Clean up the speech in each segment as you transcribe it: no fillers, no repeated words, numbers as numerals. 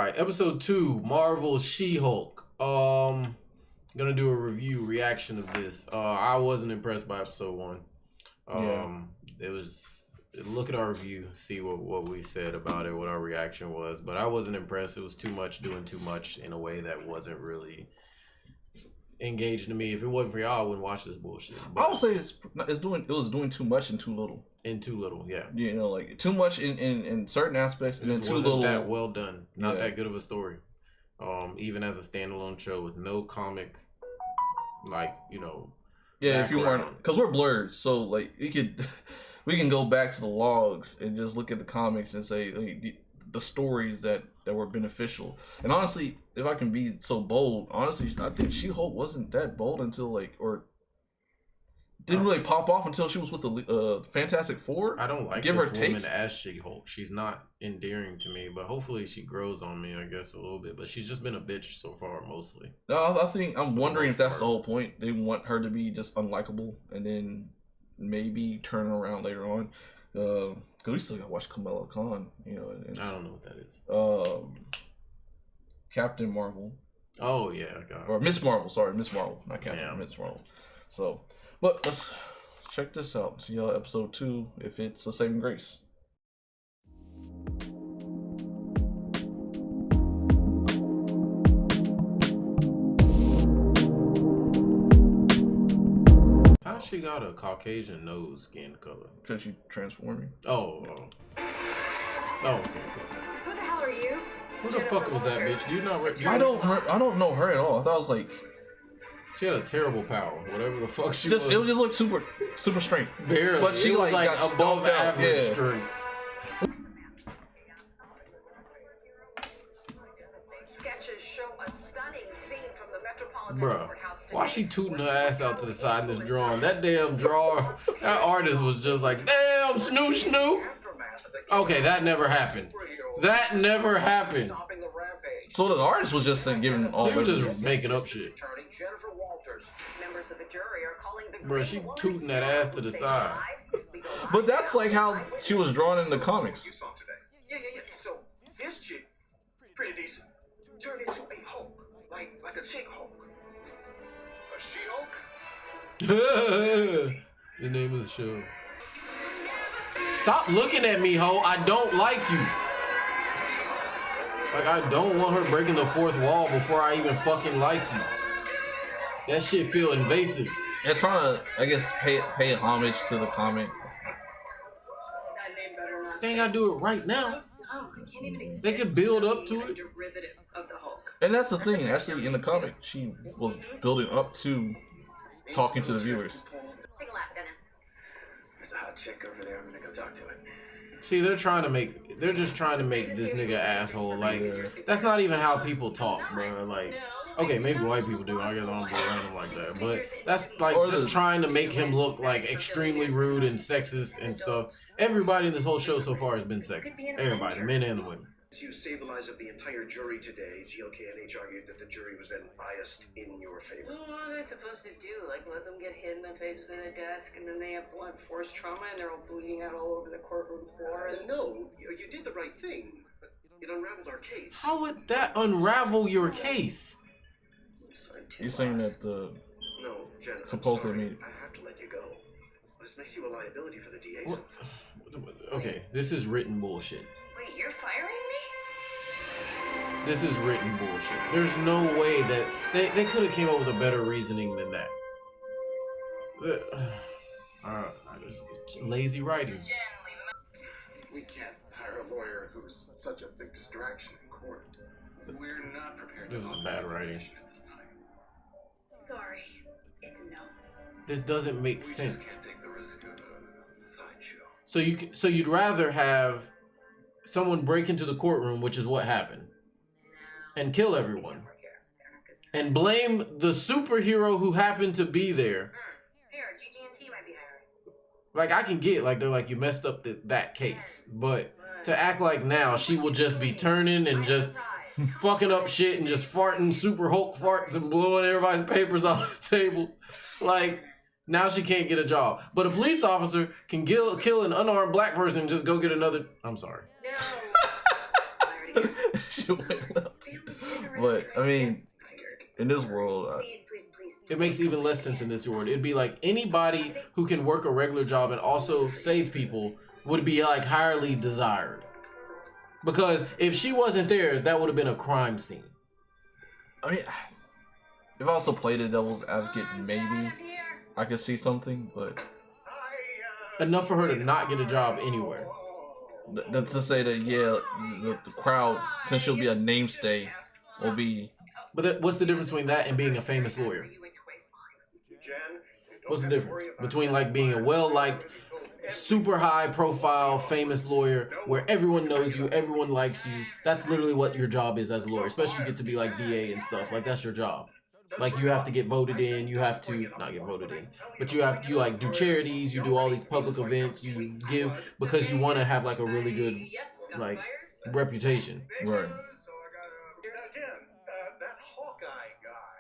right, episode 2, Marvel's She-Hulk. Gonna do a review reaction of this. I wasn't impressed by episode 1. It was look at our review, see what we said about it, what our reaction was. But I wasn't impressed. It was too much, doing too much in a way that wasn't really engaging to me. If it wasn't for y'all, I wouldn't watch this bullshit. But I would say it was doing too much and too little. And too little, yeah. You know, like too much in certain aspects, and then too little. That well done. Not that good of a story. Even as a standalone show with no comic, like, you know. Yeah, if you weren't, because we're blurred, so like we can go back to the logs and just look at the comics and say the stories that were beneficial. And honestly, if I can be so bold, honestly, I think She-Hulk wasn't that bold until didn't really pop off until she was with the Fantastic Four. I don't like this woman as She-Hulk. She's not endearing to me, but hopefully she grows on me, I guess, a little bit. But she's just been a bitch so far, mostly. No, I'm wondering if that's the whole point. They want her to be just unlikable, and then maybe turn around later on. Because we still got to watch Kamala Khan, you know. I don't know what that is. Captain Marvel. Oh, yeah. Or Miss Marvel. Sorry, Miss Marvel. Not Captain, Miss Marvel. So... But let's check this out. See how episode 2, if it's the saving grace. How she got a Caucasian nose skin color? Because she transforming. Oh, okay. Who the hell are you? Who the fuck was that bitch? Do you not? I don't know her at all. I thought it was like. She had a terrible power, whatever the fuck she was. It just looked super strength. Barely. But she like got above average strength. Sketches show a stunning scene from the Metropolitan Courthouse today. Why she tooting her ass out to the side in this drawing? That damn drawer, that artist was just like, damn, snoo. Okay, that never happened. That never happened. So the artist was just giving all. They were just making up shit. Members of the jury are calling the bro, she tooting that ass to the side. But that's like how she was drawn in the comics. Yeah. So this chick, pretty decent, turned into a Hulk, like a chick Hulk. A She-Hulk? The name of the show. Stop looking at me, ho. I don't like you. Like, I don't want her breaking the fourth wall before I even fucking like you. That shit feel invasive. They're trying to, I guess, pay homage to the comic. They ain't gotta do it right now. They can build up to it. And that's the thing. Actually, in the comic, she was building up to talking to the viewers. Take a lap, Dennis. There's a hot chick over there. I'm gonna go talk to it. See, they're just trying to make this nigga asshole. Like, that's not even how people talk, bro. Like, okay, maybe white people do. I guess I don't go around them like that. But that's like just trying to make him look like extremely rude and sexist and stuff. Everybody in this whole show so far has been sexist. Everybody, men and women. You saved the lives of the entire jury today. GLK and H argued that the jury was then biased in your favor. Well, what are they supposed to do? Like, let them get hit in the face with a desk, and then they have blunt force trauma, and they're all bleeding out all over the courtroom floor? And... No, you did the right thing. But it unraveled our case. How would that unravel your case? You're saying that the Jen, supposedly made it. I have to let you go. This makes you a liability for the DA's office. Okay, this is written bullshit. Wait, you're firing me? This is written bullshit. There's no way that they could have came up with a better reasoning than that. Lazy writing. We can't hire a lawyer who's such a big distraction in court. We're not prepared. This is bad writing. Sorry, it's a no. This doesn't make sense. Take the risk of a sideshow. So you'd rather have someone break into the courtroom, which is what happened, and kill everyone, and blame the superhero who happened to be there. Here, GG&T might be hiring. Like, I can get, like, they're like, you messed up that case, but to act like now she will just be turning and just fucking up shit and just farting super Hulk farts and blowing everybody's papers off the tables, like, now she can't get a job. But a police officer can kill an unarmed black person and just go get another. I'm sorry. No. mean, in this world, it makes even less sense in this world. It'd be like anybody who can work a regular job and also save people would be like highly desired. Because if she wasn't there, that would have been a crime scene. I mean, if I also played the devil's advocate, maybe I could see something, but enough for her to not get a job anywhere. That's to say that the crowd, since she'll be a namestay, will be. But what's the difference between that and being a famous lawyer? What's the difference between like being a well-liked, super high-profile, famous lawyer where everyone knows you, everyone likes you? That's literally what your job is as a lawyer. Especially you get to be like DA and stuff. Like that's your job. Like you have to get voted in. You have to not get voted in, but you like do charities. You do all these public events. You give because you want to have like a really good like reputation. Right. That Hawkeye guy,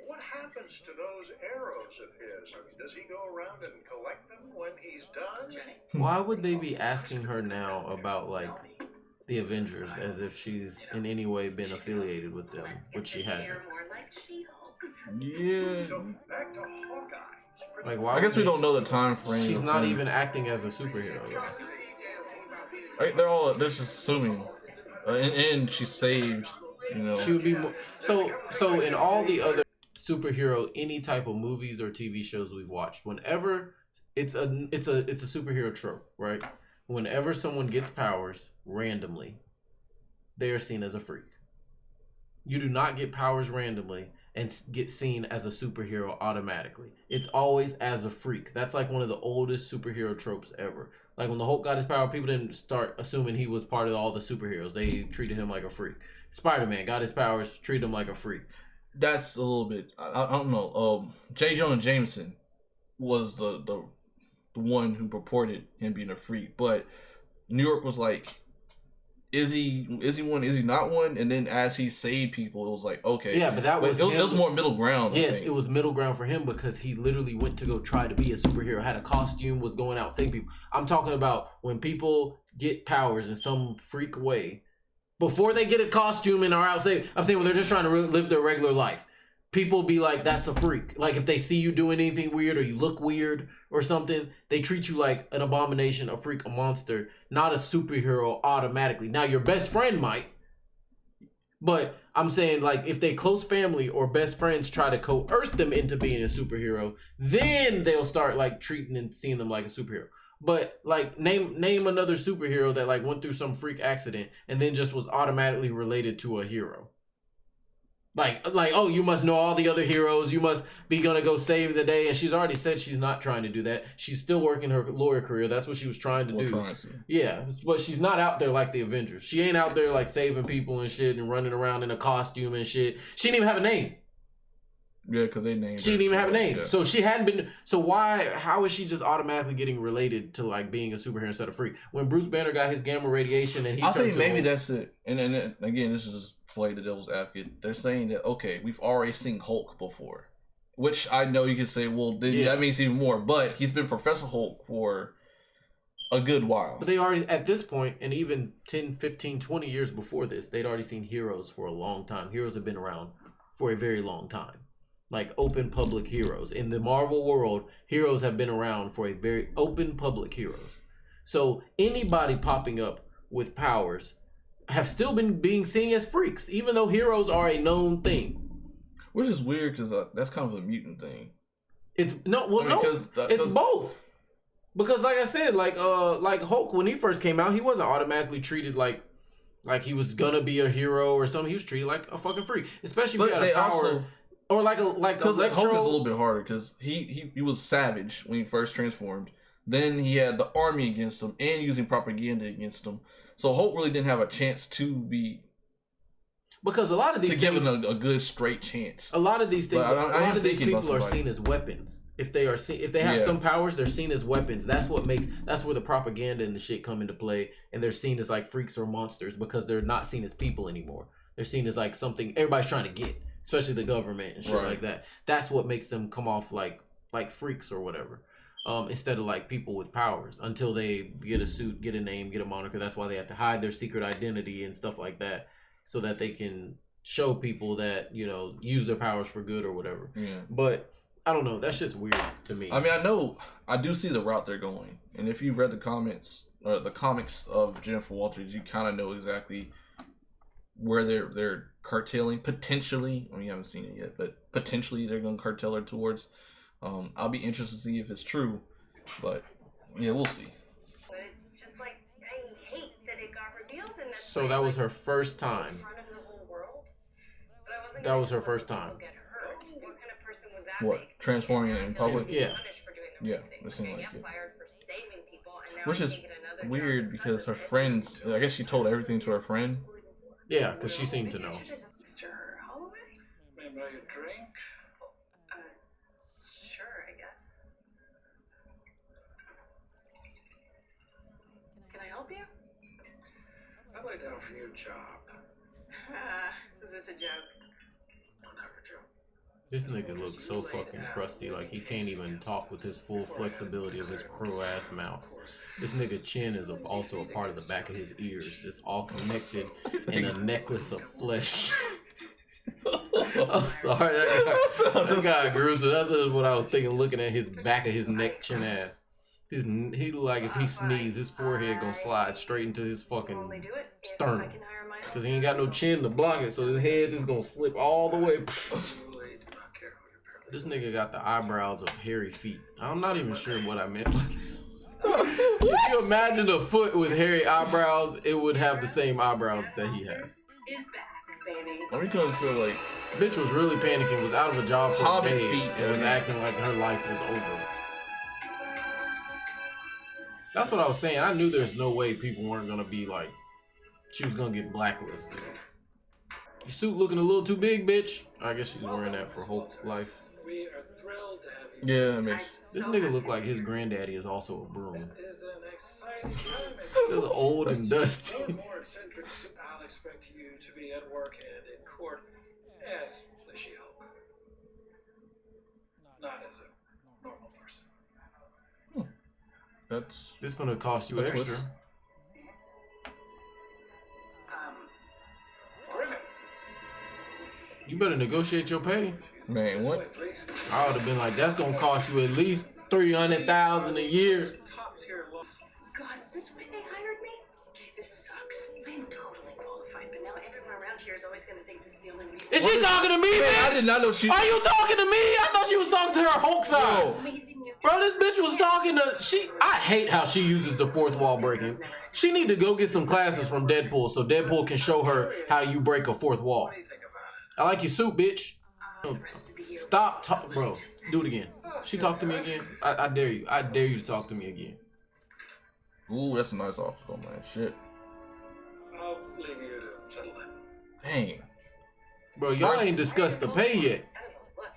what happens to those arrows of his? I mean, does he go around and collect them when he's done? Why would they be asking her now about like the Avengers as if she's in any way been affiliated with them, which she hasn't? Yeah. Back to Hawkeye. Like why? I guess we don't know the time frame. She's not even acting as a superhero. They're just assuming, and she's saved. You know. She would be more, so in all the other superhero any type of movies or TV shows we've watched, whenever it's a superhero trope, right? Whenever someone gets powers randomly, they are seen as a freak. You do not get powers randomly and get seen as a superhero automatically. It's always as a freak. That's like one of the oldest superhero tropes ever. Like when the Hulk got his power, people didn't start assuming he was part of all the superheroes. They treated him like a freak. Spider-Man got his powers, treated him like a freak. That's a little bit. I don't know. J. Jonah Jameson was the one who purported him being a freak, but New York was like, is he one? Is he not one? And then as he saved people, it was like, okay, yeah, but it was more middle ground. Yes, it was middle ground for him because he literally went to go try to be a superhero, had a costume, was going out saving people. I'm talking about when people get powers in some freak way. Before they get a costume and are out saving, I'm saying when they're just trying to live their regular life, people be like, that's a freak. Like if they see you doing anything weird or you look weird or something, they treat you like an abomination, a freak, a monster, not a superhero automatically. Now your best friend might, but I'm saying like if they close family or best friends try to coerce them into being a superhero, then they'll start like treating and seeing them like a superhero. But like name another superhero that like went through some freak accident and then just was automatically related to a hero. Like oh, you must know all the other heroes. You must be gonna go save the day. And she's already said she's not trying to do that. She's still working her lawyer career. That's what she was trying to do. Yeah, but she's not out there like the Avengers. She ain't out there like saving people and shit and running around in a costume and shit. She didn't even have a name. Yeah, because they named. She didn't even have a name, yeah. So she hadn't been. So how is she just automatically getting related to like being a superhero instead of freak? When Bruce Banner got his gamma radiation and he, I think maybe that's it. And then again, this is just play the devil's advocate. They're saying that okay, we've already seen Hulk before, which I know you could say, well, that means even more. But he's been Professor Hulk for a good while. But they already at this point, and even 10, 15, 20 years before this, they'd already seen heroes for a long time. Heroes have been around for a very long time. Like open public heroes. In the Marvel world, heroes have been around for a very open public heroes. So anybody popping up with powers have still been being seen as freaks, even though heroes are a known thing. Which is weird because that's kind of a mutant thing. It's it's both. Because like I said, like Hulk when he first came out, he wasn't automatically treated like he was gonna be a hero or something. He was treated like a fucking freak, especially if he had a power. Or because Hulk is a little bit harder because he was savage when he first transformed. Then he had the army against him and using propaganda against him. So Hulk really didn't have a chance to be. Because a lot of these things, give him a good straight chance. A lot of these things, a lot of these people are seen as weapons. If they have some powers, they're seen as weapons. That's where the propaganda and the shit come into play, and they're seen as like freaks or monsters because they're not seen as people anymore. They're seen as like something everybody's trying to get. Especially the government and shit like that. That's what makes them come off like freaks or whatever. Instead of like people with powers until they get a suit, get a name, get a moniker. That's why they have to hide their secret identity and stuff like that so that they can show people that, you know, use their powers for good or whatever. Yeah. But I don't know. That shit's weird to me. I mean, I do see the route they're going, and if you've read the comics of Jennifer Walters, you kind of know exactly where they're carteling potentially. I mean, you haven't seen it yet, but potentially they're going to cartel her towards. I'll be interested to see if it's true, but yeah, we'll see. But it's just like, I hate that it got revealed in this So that was her first time. in front of the whole world. But I wasn't That was gonna her first let time. people get hurt. What kind of person would that What, make? transforming it in public? Yeah. Punished for doing the Yeah, right thing. it seemed Okay, like I it. got fired for saving people, and now Which I is can't get another weird job because her of it. friends, I guess she told everything to her friend. Yeah, because she seemed to know. Mr. Holloway? Maybe a drink? Sure, I guess. Can I help you? I'd like to offer you a job. Is this a joke? Don't have a job. This nigga looks so fucking crusty, like he can't even talk with his full flexibility of his crow-ass mouth. This nigga chin is also a part of the back of his ears. It's all connected in a necklace of flesh. I'm sorry, that guy gruesome. That's just what I was thinking looking at his back of his neck, chin ass. He look like if he sneezes, his forehead gonna slide straight into his fucking sternum. Cause he ain't got no chin to block it, so his head just gonna slip all the way. This nigga got the eyebrows of hairy feet. I'm not even sure what I meant. If you imagine a foot with hairy eyebrows, it would have the same eyebrows that he has. Is back, baby. When it comes to like Bitch was really panicking, was out of a job for Hobbit a day, feet, and was yeah. acting like her life was over. That's what I was saying. I knew there's no way people weren't gonna be like, she was gonna get blacklisted. Your suit looking a little too big, bitch. I guess she's wearing that for whole life. We are thrilled to have you. yeah, it makes This nigga look like his granddaddy is also a broom. It is an exciting time. Just old and dusty. More eccentric. I'll expect you to be at work and in court as the She-Hulk. Not as a normal person. that's This gonna cost you A extra. twist. Griffin. You better negotiate your pay. man. What? Please. I would have been like, that's gonna cost you at least $300,000 a year. Top tier law. God, is this why they hired me? This sucks. I am totally qualified, but now everyone around here is always gonna think this is the only reason. Is she talking to me, Man, I bitch? did not know she. Are you talking to me? I thought she was talking to her Hulk side. Yo. Amazing new Bro, this bitch was talking to I hate how she uses the fourth wall breaking. She need to go get some classes from Deadpool so Deadpool can show her how you break a fourth wall. What do you think about it? I like your suit, bitch. the rest of the year. Stop talk, bro. Do it again. She talked to me again. I dare you. I dare you to talk to me again. Ooh, that's a nice offer, though, man. Shit. I'll leave you to settle that. Dang. Bro, y'all ain't discussed the pay yet. Look,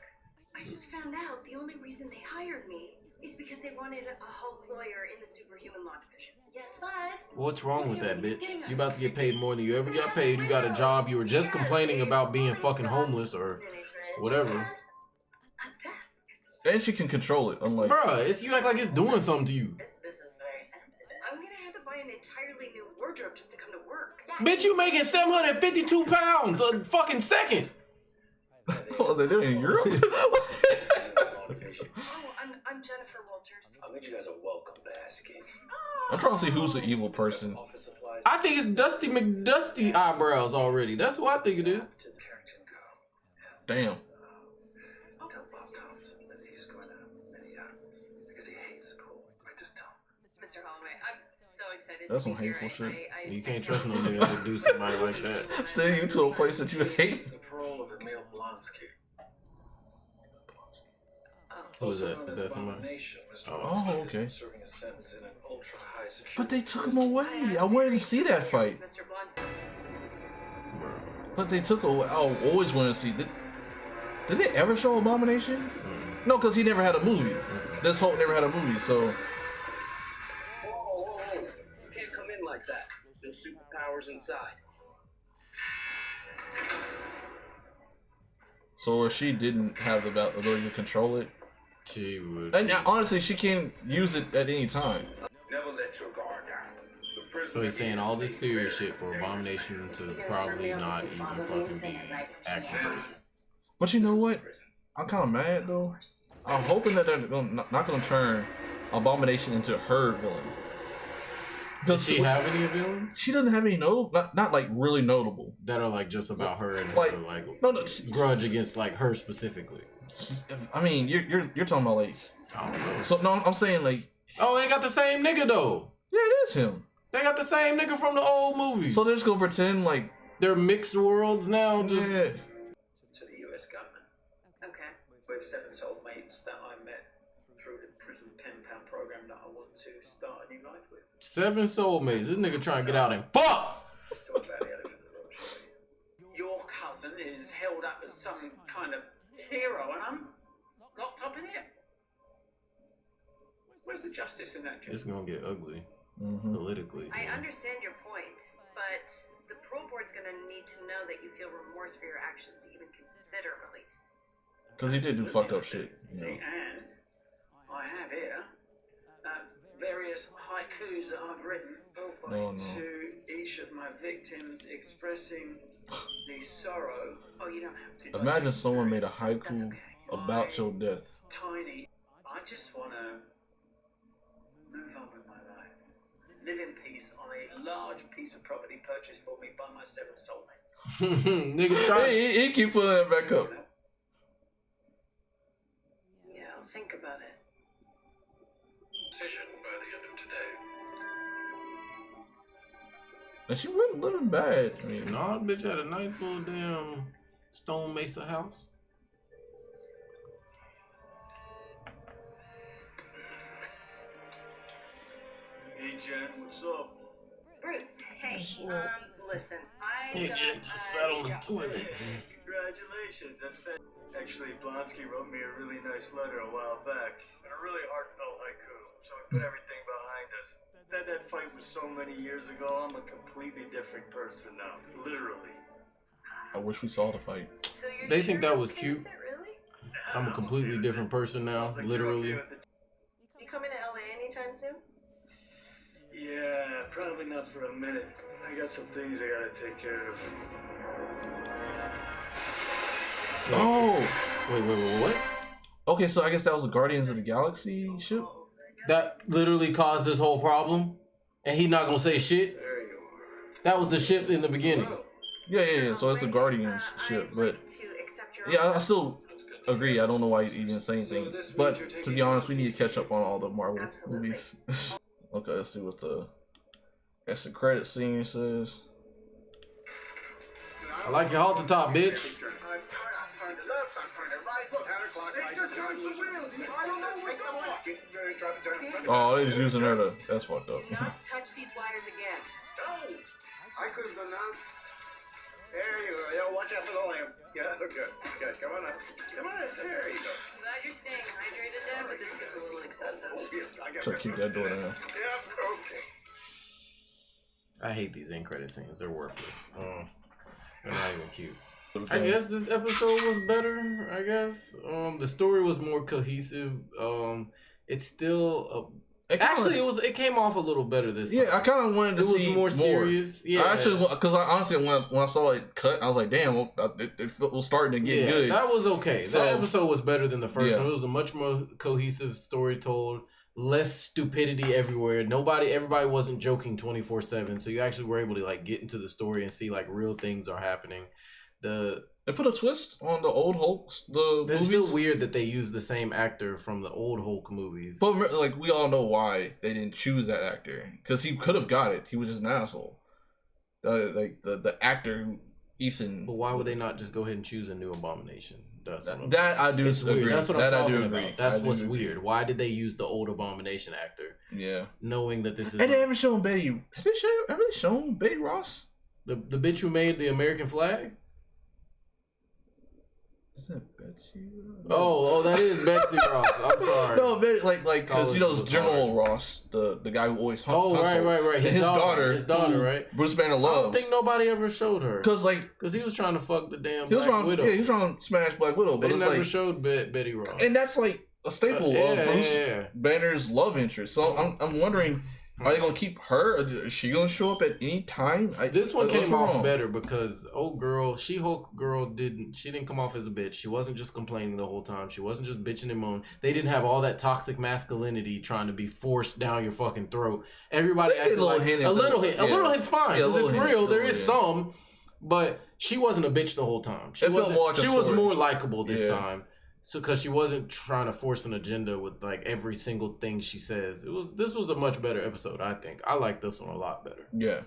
I just found out the only reason they hired me is because they wanted a Hulk lawyer in the superhuman law division. Yes, but What's wrong with that, bitch? You about to get paid more than you ever got paid. You got a job. You were just complaining about being fucking homeless or whatever. a desk. And she can control it, unlike. Bruh, it's you act like it's doing something to you. This is very sensitive. I'm gonna have to buy an entirely new wardrobe just to come to work. Bitch, you making 752 pounds a fucking second. What was I doing in Europe? Oh, I'm Jennifer Walters. I'll meet you guys a welcome basking. I'm trying to see who's the evil person. Office supplies. I think it's Dusty McDusty eyebrows already. That's what I think it is. To the Carrington go. Damn. I'll tell Bob Thompson that he's going to Minneapolis because he hates school. I just tell him. Mr. Holloway, I'm so excited. That's to some be here. hateful shit. You can't trust no nigga to do somebody like that. Sending you to a place that you hate. The parole of Emil Blonsky. Who is that? Is that somebody? Oh, okay. Serving a sentence in an ultra-high security. But they took him away. I wanted to see that fight. Mr. Blonsky. But they took away. I always wanted to see. Did they ever show Abomination? No, because he never had a movie. This Hulk never had a movie, so. Whoa. You can't come in like that. There's superpowers inside. So if she didn't have the ability to control it, She would. and honestly, she can use it at any time. Never let your guard down. The So he's saying all this serious shit for Abomination to probably not even fucking be active. But you know what? I'm kind of mad though. I'm hoping that they're not gonna turn Abomination into her villain. Does she have any villains? She doesn't have any notable, not like really notable. That are like just about her and like, her like no, grudge against like her specifically. I mean, you're talking about like. I don't know. So no, I'm saying like. Oh, they got the same nigga though. Yeah, it is him. They got the same nigga from the old movies. So they're just gonna pretend like they're mixed worlds now. Just yeah. To the US government. Okay. With 7 soulmates that I met through the prison pen pal program that I want to start a new life with. 7 soulmates. This nigga trying to get out and fuck. Still about the elephant in the room, shall we? Your cousin is held up as some kind of hero, and I'm locked up in here. Where's the justice in that? It's gonna get ugly politically. I understand your point, but the parole board's gonna need to know that you feel remorse for your actions to even consider release. Because he did do fucked up shit. You know. See, and I have here various haikus that I've written to each of my victims expressing the sorrow. Oh, you don't have to. Imagine someone made a haiku about your death. Tiny. I just want to move on with my life. Live in peace on a large piece of property purchased for me by my 7 soulmates. Nigga try. He keep pulling that back up. Yeah, I'll think about it. Decision by the end of today. And she wasn't living bad. I mean, Nah, bitch had a nice little damn stone mesa house. Hey, Jen, what's up? Bruce, hey, listen, Hey, Jen, just sat on the toilet. Congratulations, that's fantastic. Actually, Blonsky wrote me a really nice letter a while back. And a really heartfelt haiku, so we put everything behind us. That fight was so many years ago, I'm a completely different person now. Literally. I wish we saw the fight. So you're They think that was cute. Really? I'm a completely different person now, literally. You coming to LA anytime soon? Yeah, probably not for a minute. I got some things I gotta take care of. Oh! Wait, what? Okay, so I guess that was a Guardians of the Galaxy ship? That literally caused this whole problem? And he not gonna say shit? There you are. That was the ship in the beginning. Yeah. So it's a Guardians ship, but yeah, I still agree. I don't know why he didn't say anything. But to be honest, we need to catch up on all the Marvel movies. Okay, let's see what the credit scene says. I like your halter top, bitch. Oh, they're just using her to. That's fucked up. Do not touch these wires again. No! I could have done that. There you go. Yeah, watch out for the lamp. Yeah, look good. Good. Come on up. Come on up. There you go. I'm glad you're staying hydrated, Dad, but this seems a little excessive. Oh, yeah, I got So keep that door down. Yeah, okay. I hate these end credit scenes. They're worthless. They're not even cute. I guess this episode was better. I guess the story was more cohesive. It's still it came off a little better this time. Yeah, I kind of wanted to see it was more serious. Yeah, I actually, because I honestly when I saw it cut, I was like, damn, it was starting to get good. That was okay. So, that episode was better than the first yeah. one. It was a much more cohesive story told. Less stupidity everywhere. Everybody wasn't joking 24/7. So you actually were able to like get into the story and see like real things are happening. They put a twist on the old Hulks. It's movies. still weird that they used the same actor from the old Hulk movies. But like we all know why they didn't choose that actor, because he could have got it. He was just an asshole. Like the actor Ethan. But why would they not just go ahead and choose a new Abomination? That I do agree. Weird. That's what I'm talking about. Agree. That's what's weird. Why did they use the old Abomination actor? Yeah. Knowing that this is. And they haven't shown Betty. Have they shown Betty Ross? The bitch who made the American flag? Is that Betsy? Oh, that is Betsy Ross. I'm sorry. No, Betty, like, because you know, it's General Ross, the guy who always hunts. Oh, right. His daughter, right? Bruce Banner loves. I don't think nobody ever showed her. Because he was trying to fuck the damn Black Widow. Yeah, he was trying to smash Black Widow, but they it's never like showed Betty Ross. And that's like a staple of Bruce Banner's love interest. So I'm wondering Are they gonna keep her? Is she gonna show up at any time? This one what's came off wrong? better because old girl, She-Hulk girl didn't come off as a bitch. She wasn't just complaining the whole time. She wasn't just bitching and moaning. They didn't have all that toxic masculinity trying to be forced down your fucking throat. Everybody acted like a little hint. A little hint's fine because it's real. There is some, but she wasn't a bitch the whole time. She was more likable this time. So, because she wasn't trying to force an agenda with like every single thing she says, this was a much better episode. I think I like this one a lot better. Yeah,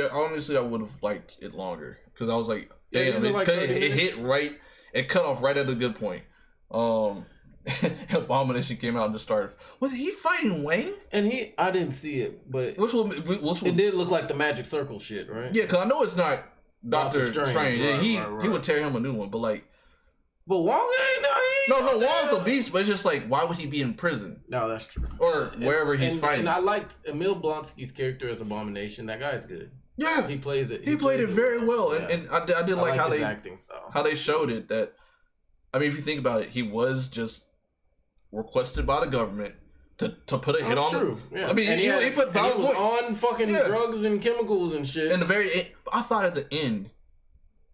honestly, I would have liked it longer because I was like, damn, it hit right. It cut off right at a good point. Abomination came out and just started. Was he fighting Wayne? And I didn't see it, but it did look like the Magic Circle shit, right? Yeah, because I know it's not Doctor Strange. Right, he would tear him a new one, but like. But Wong ain't. No, Wong's a beast, but it's just like, why would he be in prison? No, that's true. Or wherever he's fighting. And I liked Emil Blonsky's character as Abomination. That guy's good. Yeah, he plays it. He played it very well, and I did like how his acting style. How they showed it. That, I mean, if you think about it, he was just requested by the government to put a hit on. That's true. Yeah. I mean, and he put he was on fucking drugs and chemicals and shit. And the very end, I thought at the end.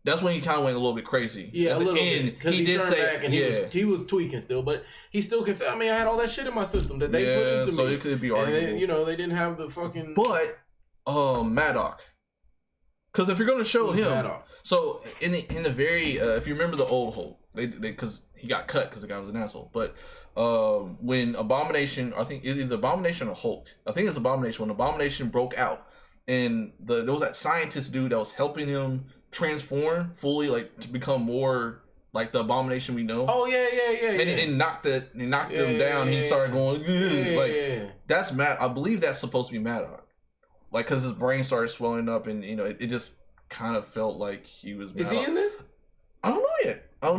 That's when he kind of went a little bit crazy. Yeah, at a little bit. Because he did turned back and he was tweaking still, but he still can say, I mean, I had all that shit in my system that they put into me. So it could be arguable. And they didn't have the fucking... But, Maddox. Because if you're going to show him... Maddox? So, in the very... if you remember the old Hulk, because he got cut because the guy was an asshole. But when Abomination... I think it was Abomination or Hulk. I think it's Abomination. When Abomination broke out, and there was that scientist dude that was helping him transform fully, like to become more like the Abomination we know. Oh yeah. And he knocked him down. He started going that's Matt. I believe that's supposed to be Maddox, like because his brain started swelling up, and it just kind of felt like he was. Is he in this? I don't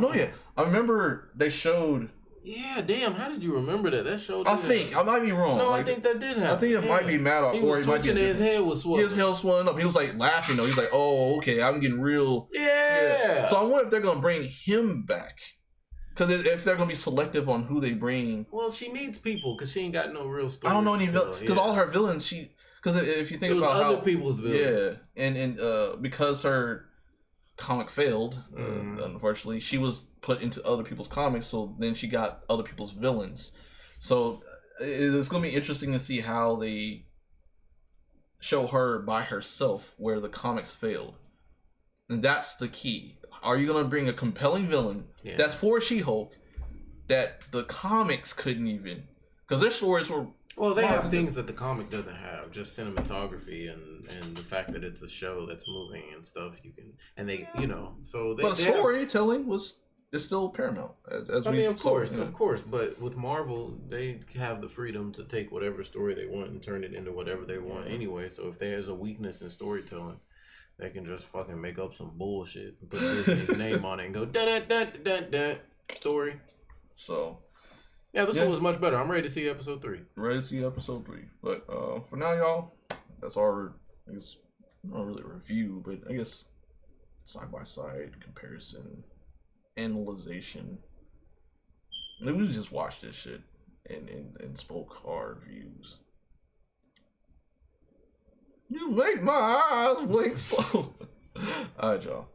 know yet. I remember they showed. Yeah, damn. How did you remember that? That showed. I might be wrong. No, I think that did happen. I think it might be Maddox, or he might be. His head was swollen. His head swelling up. He was like laughing though. He's like, "Oh, okay, I'm getting real." Yeah. So I wonder if they're gonna bring him back, because if they're gonna be selective on who they bring. Well, she needs people because she ain't got no real story. I don't know any villains because all her villains because if you think about other people's villains. Yeah, and because her comic failed, unfortunately, she was put into other people's comics, so then she got other people's villains. So it's going to be interesting to see how they show her by herself where the comics failed. And that's the key. Are you going to bring a compelling villain that's for She-Hulk that the comics couldn't even? Because their stories were... Well, they have things that the comic doesn't have, just cinematography and the fact that it's a show that's moving and stuff. But storytelling is still paramount. Of course. But with Marvel, they have the freedom to take whatever story they want and turn it into whatever they want anyway. So if there's a weakness in storytelling, they can just fucking make up some bullshit and put Disney's name on it and go da story. So. Yeah, this one was much better. I'm ready to see episode 3. Ready to see episode 3. But for now, y'all, that's our, I guess, not really a review, but I guess side-by-side comparison, analyzation. We just watched this shit and spoke our views. You make my eyes blink slow. Alright, y'all.